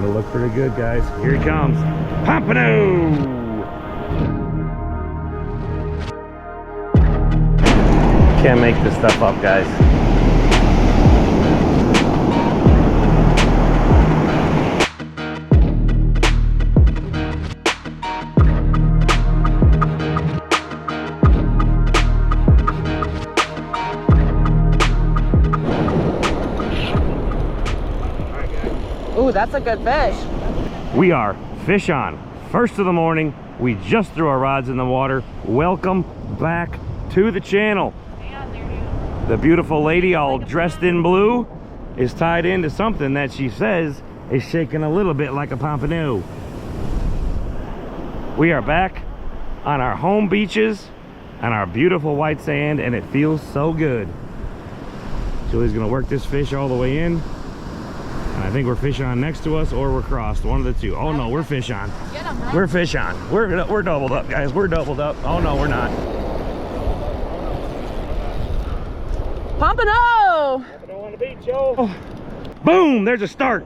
to look pretty good, guys. Here he comes. Pompano! Can't make this stuff up, guys. Ooh, that's a good fish. We are fish on. First of the morning. We just threw our rods in the water. Welcome back to the channel. The beautiful lady all dressed in blue is tied into something that she says is shaking a little bit like a pompano. We are back on our home beaches on our beautiful white sand, and it feels so good. Julie's gonna work this fish all the way in. And I think we're fish on next to us, or we're crossed, one of the two. Oh no, we're fish on. We're fish on. We're doubled up, guys. We're doubled up. Oh no, we're not. Pompano! Pompano on the beach, yo. Oh. Boom! There's a start.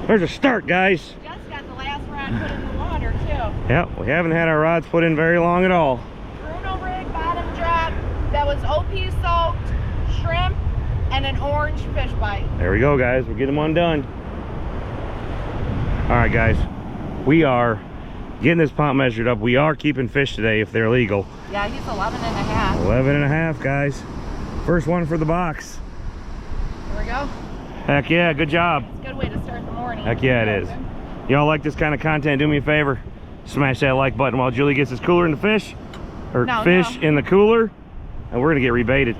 There's a start, guys. Just got the last rod put in the water too. Yep, we haven't had our rods put in very long at all. Bruno rig bottom drop that was OP soaked, shrimp, and an orange fish bite. There we go, guys. We're getting one done. All right, guys. We are getting this pump measured up. We are keeping fish today if they're legal. Yeah, he's 11.5. 11.5, guys. First one for the box. Here we go. Heck yeah, good job. It's a good way to start the morning. Heck yeah, it is. Y'all like this kind of content, do me a favor. Smash that like button while Julie gets this cooler in the fish. Or fish in the cooler. And we're gonna get rebaited.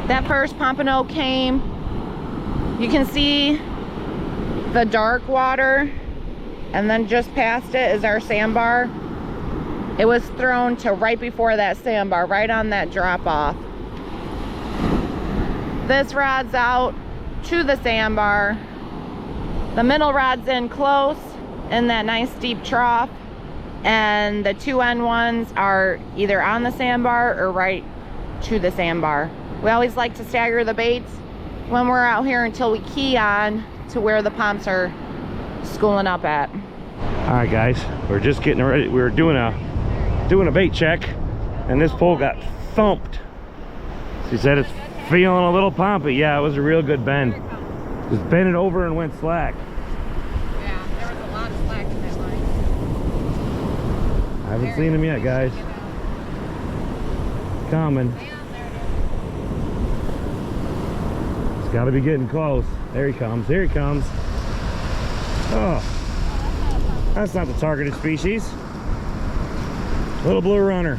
That first pompano came. You can see the dark water, and then just past it is our sandbar. It was thrown to right before that sandbar, right on that drop off. This rod's out to the sandbar. The middle rod's in close in that nice deep trough, and the two end ones are either on the sandbar or right to the sandbar. We always like to stagger the baits when we're out here until we key on to where the pomps are schooling up at. All right, guys, we're just getting ready. We're doing a bait check, and this pole got thumped. She said it's feeling a little pompy. Yeah, it was a real good bend. Just bent it over and went slack. Yeah, there was a lot of slack in that line. I haven't seen him yet, guys. Coming. It's got to be getting close. There he comes. Here he comes. Oh, that's not the targeted species. Little blue runner.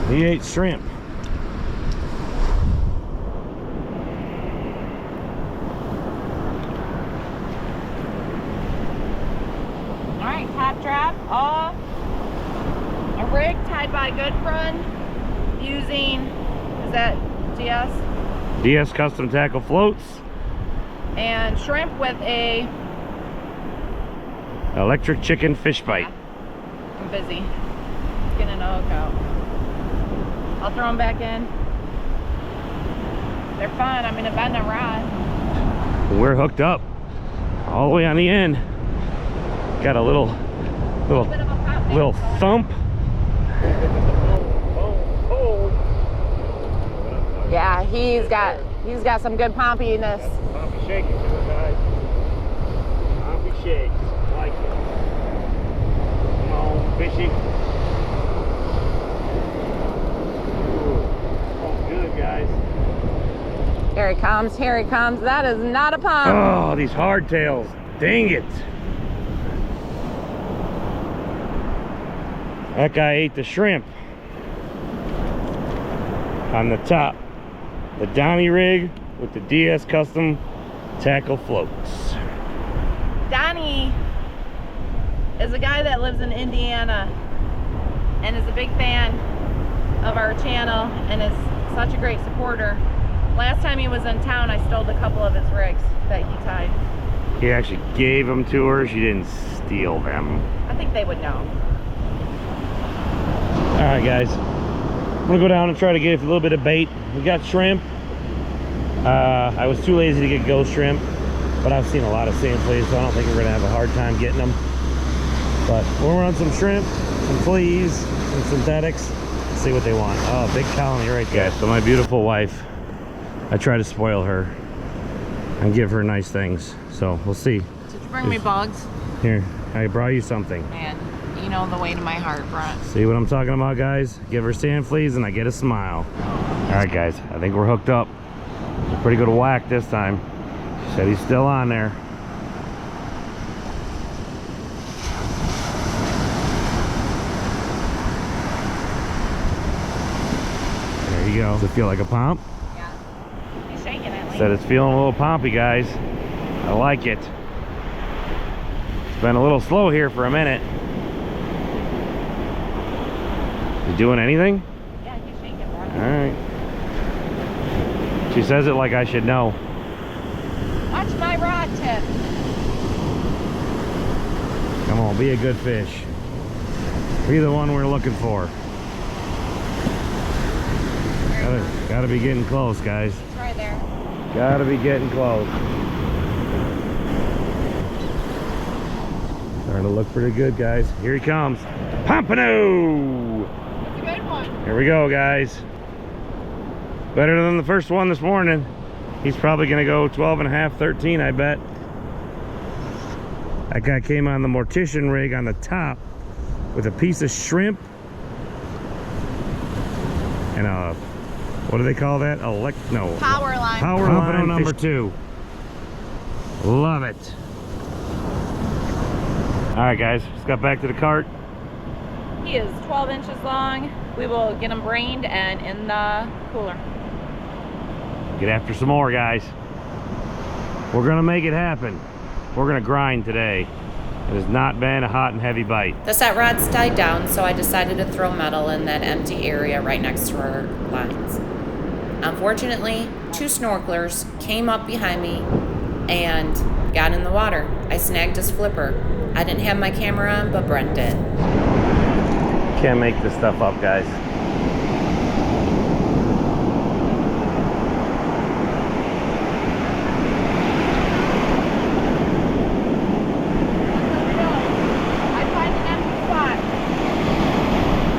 He ate shrimp. All right, top drop off. A rig tied by good friend using, is that DS? DS custom tackle floats. And shrimp with a electric chicken fish bite. Yeah, I'm busy. It's getting a hook out. I'll throw them back in. They're fun. I'm gonna bend a rod. We're hooked up all the way on the end. Got a little thump. Yeah, he's got some good pompiness. Pompy shaking to it, guys. Pompy shake. Like it. Come on, fishy. Oh, good, guys. Here he comes, here he comes. That is not a pump. Oh, these hardtails. Dang it. That guy ate the shrimp on the top. The Donnie rig with the DS custom tackle floats. Donnie is a guy that lives in Indiana and is a big fan of our channel and is such a great supporter. Last time he was in town, I stole a couple of his rigs that he tied. He actually gave them to her. She didn't steal them. I think they would know. All right, guys. I'm gonna go down and try to get a little bit of bait. We got shrimp. I was too lazy to get ghost shrimp, but I've seen a lot of sand fleas, so I don't think we're gonna have a hard time getting them. But we'll run some shrimp, some fleas, some synthetics, see what they want. Oh, big colony right there. So my beautiful wife, I try to spoil her and give her nice things. So we'll see. Did you bring me bugs? Here, I brought you something. Man, you know the way to my heart, Brent. See what I'm talking about, guys? Give her sand fleas and I get a smile. All right, guys, I think we're hooked up. It's a pretty good whack this time. She said he's still on there. There you go. Does it feel like a pomp? Yeah. He's shaking it. Said it's feeling a little pompy, guys. I like it. It's been a little slow here for a minute. You doing anything? Yeah, he's shaking it. All right. She says it like I should know. Watch my rod tip. Come on, be a good fish. Be the one we're looking for. Gotta be getting close, guys. It's right there. Gotta be getting close. Starting to look pretty good, guys. Here he comes. Pompano! It's a good one. Here we go, guys. Better than the first one this morning. He's probably gonna go 12 and a half, 13, I bet. That guy came on the mortician rig on the top with a piece of shrimp and a, what do they call that? No. Power line. Power line number 2. Love it. All right, guys, just got back to the cart. He is 12 inches long. We will get him brained and in the cooler. Get after some more, guys. We're gonna make it happen. We're gonna grind today. It has not been a hot and heavy bite. The set rods died down, so I decided to throw metal in that empty area right next to our lines. Unfortunately, 2 snorkelers came up behind me and got in the water. I snagged his flipper. I didn't have my camera on, but Brent did. Can't make this stuff up, guys.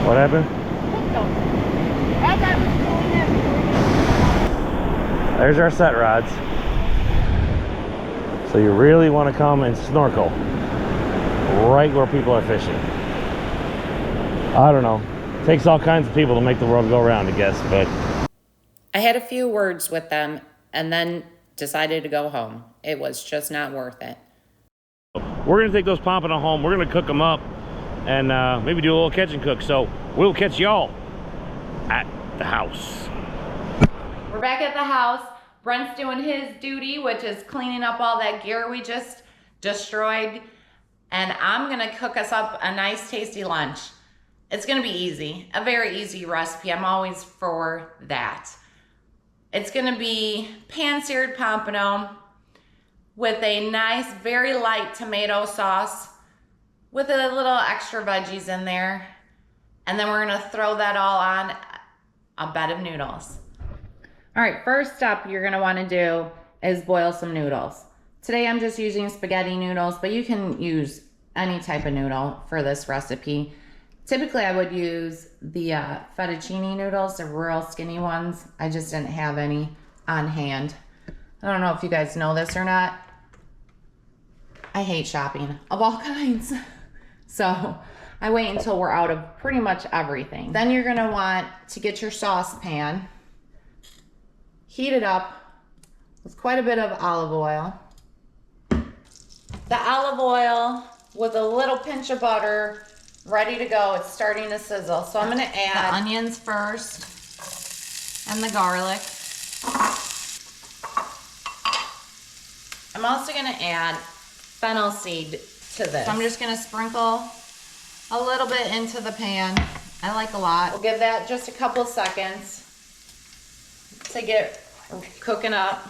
What happened? There's our set rods. So you really want to come and snorkel right where people are fishing. I don't know. Takes all kinds of people to make the world go round, I guess, but I had a few words with them and then decided to go home. It was just not worth it. we're gonna take those pompano home. We're gonna cook them up and maybe do a little catch and cook. So we'll catch y'all at the house. We're back at the house. Brent's doing his duty, which is cleaning up all that gear we just destroyed. And I'm gonna cook us up a nice tasty lunch. It's gonna be easy, a very easy recipe. I'm always for that. It's gonna be pan-seared pompano with a nice, very light tomato sauce with a little extra veggies in there. And then we're gonna throw that all on a bed of noodles. All right, first step you're gonna wanna do is boil some noodles. Today I'm just using spaghetti noodles, but you can use any type of noodle for this recipe. Typically I would use the fettuccine noodles, the real skinny ones. I just didn't have any on hand. I don't know if you guys know this or not. I hate shopping of all kinds. So I wait until we're out of pretty much everything. Then you're gonna want to get your saucepan, heat it up with quite a bit of olive oil. The olive oil with a little pinch of butter, ready to go. It's starting to sizzle. So I'm gonna add the onions first and the garlic. I'm also gonna add fennel seed to this. So I'm just gonna sprinkle a little bit into the pan. I like a lot. We'll give that just a couple seconds to get cooking up.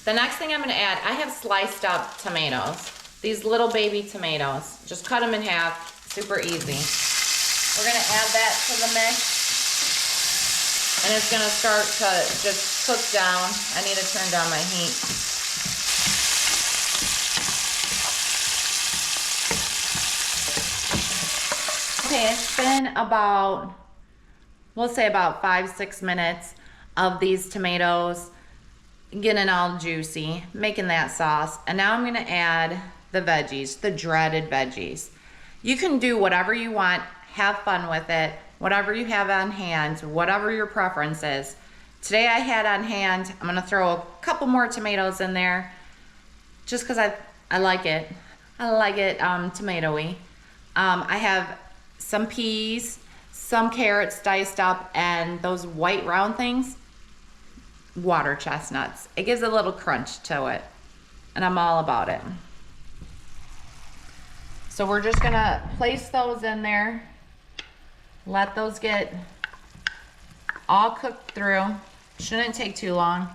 The next thing I'm gonna add, I have sliced up tomatoes. These little baby tomatoes. Just cut them in half, super easy. We're gonna add that to the mix. And it's gonna start to just cook down. I need to turn down my heat. Okay, it's been about, we'll say about 5-6 minutes of these tomatoes getting all juicy, making that sauce. And now I'm gonna add the veggies, the dreaded veggies. You can do whatever you want, have fun with it, whatever you have on hand, whatever your preference is. Today I had on hand, I'm gonna throw a couple more tomatoes in there just because I like it. I like it tomatoey. I have some peas, some carrots diced up, and those white round things, water chestnuts. It gives a little crunch to it, and I'm all about it. So we're just gonna place those in there, let those get all cooked through. Shouldn't take too long.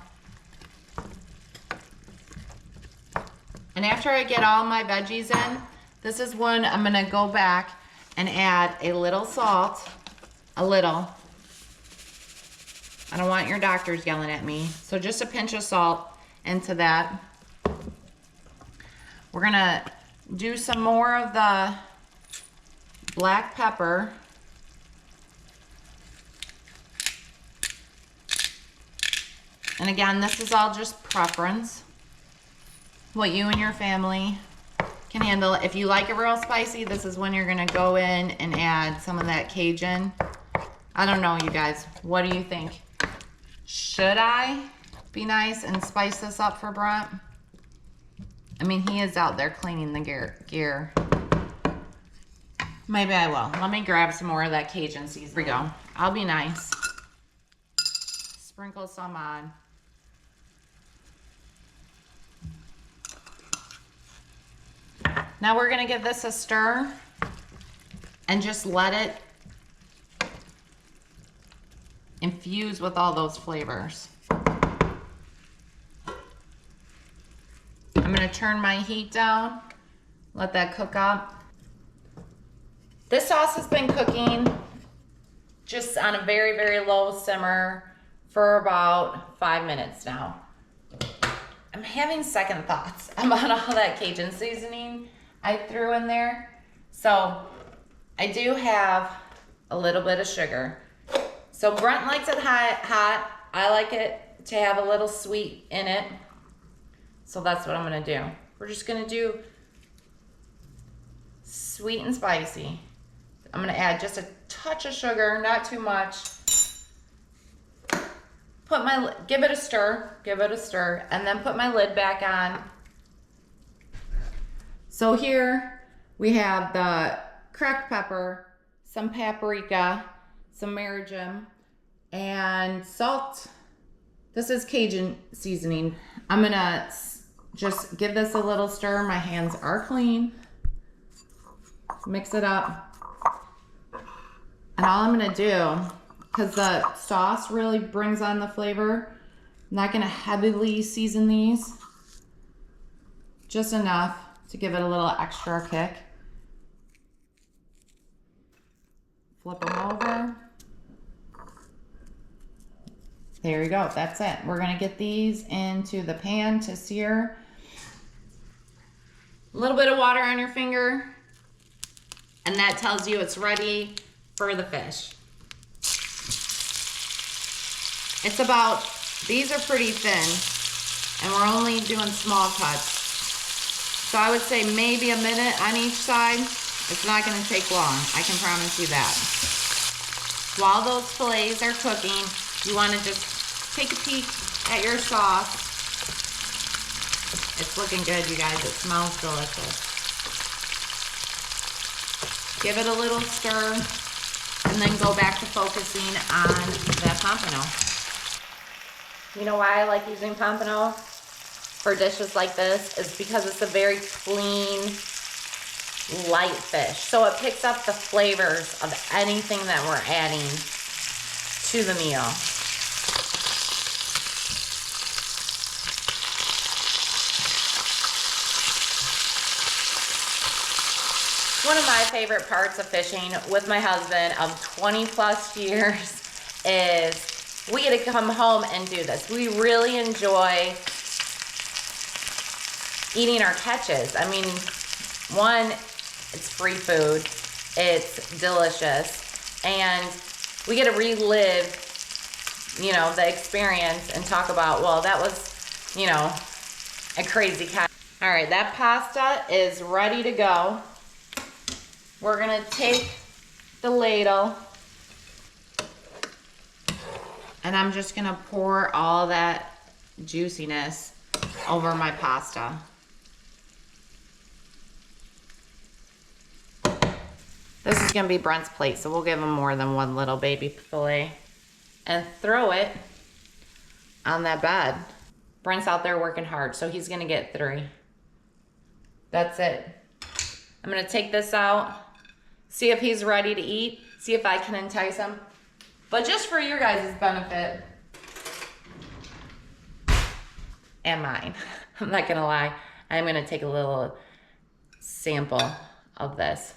And after I get all my veggies in, this is when I'm gonna go back and add a little salt, a little. I don't want your doctors yelling at me. So just a pinch of salt into that. We're gonna do some more of the black pepper. And again, this is all just preference. What you and your family can handle. If you like it real spicy, this is when you're gonna go in and add some of that Cajun. I don't know, you guys. What do you think? Should I be nice and spice this up for Brent? I mean, he is out there cleaning the gear. Maybe I will. Let me grab some more of that Cajun seasoning. Here we go. I'll be nice. Sprinkle some on. Now we're gonna give this a stir and just let it infuse with all those flavors. I'm gonna turn my heat down, let that cook up. This sauce has been cooking just on a very, very low simmer for about 5 minutes now. I'm having second thoughts about all that Cajun seasoning I threw in there. So I do have a little bit of sugar. So Brent likes it hot. I like it to have a little sweet in it. So that's what I'm gonna do. We're just gonna do sweet and spicy. I'm gonna add just a touch of sugar, not too much. Give it a stir, and then put my lid back on. So here we have the cracked pepper, some paprika, some marjoram, and salt. This is Cajun seasoning. I'm gonna just give this a little stir. My hands are clean. Mix it up. And all I'm gonna do, because the sauce really brings on the flavor, I'm not gonna heavily season these. Just enough to give it a little extra kick. Flip them over. There you go, that's it. We're gonna get these into the pan to sear. A little bit of water on your finger, and that tells you it's ready for the fish. It's about, these are pretty thin, and we're only doing small cuts. So I would say maybe a minute on each side. It's not gonna take long, I can promise you that. While those fillets are cooking, you wanna just take a peek at your sauce. It's looking good, you guys, it smells delicious. Give it a little stir, and then go back to focusing on that pompano. You know why I like using pompano for dishes like this is because it's a very clean, light fish. So it picks up the flavors of anything that we're adding to the meal. One of my favorite parts of fishing with my husband of 20 plus years is we get to come home and do this. We really enjoy eating our catches. I mean, one, it's free food, it's delicious, and we get to relive, you know, the experience and talk about, well, that was, you know, a crazy catch. All right, that pasta is ready to go. We're gonna take the ladle and I'm just gonna pour all that juiciness over my pasta. This is gonna be Brent's plate, so we'll give him more than one little baby fillet and throw it on that bed. Brent's out there working hard, so he's gonna get 3. That's it. I'm gonna take this out, see if he's ready to eat, see if I can entice him. But just for your guys' benefit, and mine, I'm not gonna lie, I'm gonna take a little sample of this.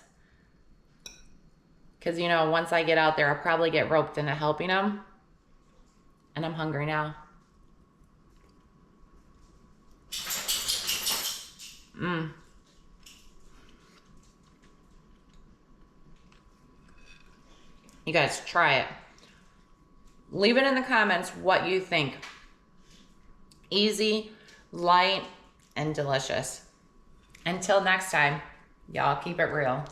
Because, you know, once I get out there, I'll probably get roped into helping him. And I'm hungry now. You guys, try it. Leave it in the comments what you think. Easy, light, and delicious. Until next time, y'all keep it real.